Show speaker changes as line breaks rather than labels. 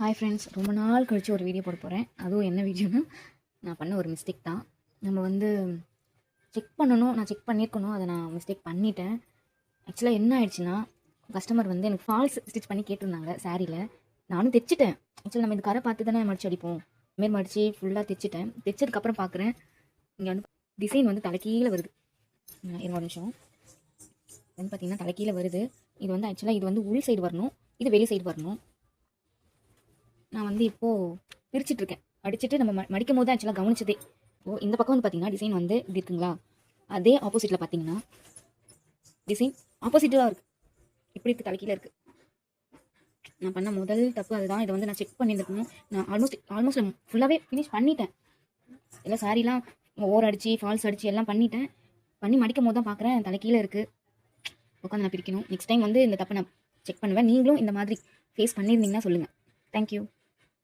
Hi friends, ரொம்ப நாள் கழிச்சு ஒரு வீடியோ போட போகிறேன். அதுவும் என்ன வீடியோனா, நான் பண்ண ஒரு மிஸ்டேக் தான். நம்ம வந்து செக் பண்ணணும், நான் செக் பண்ணியிருக்கணும், அதை நான் மிஸ்டேக் பண்ணிட்டேன். ஆக்சுவலாக என்ன ஆயிடுச்சுன்னா, கஸ்டமர் வந்து எனக்கு ஃபால்ஸ் ஸ்டிச் பண்ணி கேட்டிருந்தாங்க சாரியில். நானும் தைச்சிட்டேன். ஆக்சுவலாக நம்ம இந்த கரை பார்த்து தானே மடிச்சு அடிப்போம். இதுமாரி மடித்து ஃபுல்லாக தைச்சிட்டேன். தைச்சதுக்கப்புறம் பார்க்குறேன், இங்கே வந்து டிசைன் வந்து தலைக்கீழே வருது. இருங்க ஒரு நிமிஷம். வந்து பார்த்தீங்கன்னா தலைக்கீழே வருது. இது வந்து ஆக்சுவலாக இது வந்து உள் சைடு வரணும், இது வெளி சைடு வரணும். நான் வந்து இப்போது பிரிச்சுட்ருக்கேன். அடிச்சுட்டு நம்ம மடிக்கும் போது ஆக்சுவலாக கவனிச்சதே. இப்போது இந்த பக்கம் வந்து பார்த்தீங்கன்னா டிசைன் வந்து இப்படி இருக்குங்களா, அதே ஆப்போசிட்டில் பார்த்தீங்கன்னா டிசைன் ஆப்போசிட்டாக இருக்குது. இப்படி இருக்குது, தலைக்கீழ இருக்குது. நான் பண்ண முதல் தப்பு அதுதான். இதை வந்து நான் செக் பண்ணியிருக்கணும். நான் ஆல்மோஸ்ட் ஃபுல்லாகவே ஃபினிஷ் பண்ணிட்டேன். எல்லாம் சாரிலாம் ஓர் அடித்து ஃபால்ஸ் அடித்து எல்லாம் பண்ணிட்டேன். பண்ணி மடிக்கும் போது தான் பார்க்குறேன் தலைக்கீழே இருக்குது. உட்காந்து நான் பிரிக்கணும். நெக்ஸ்ட் டைம் வந்து இந்த தப்பை நான் செக் பண்ணுவேன். நீங்களும் இந்த மாதிரி ஃபேஸ் பண்ணியிருந்தீங்கன்னா சொல்லுங்கள். தேங்க்யூ.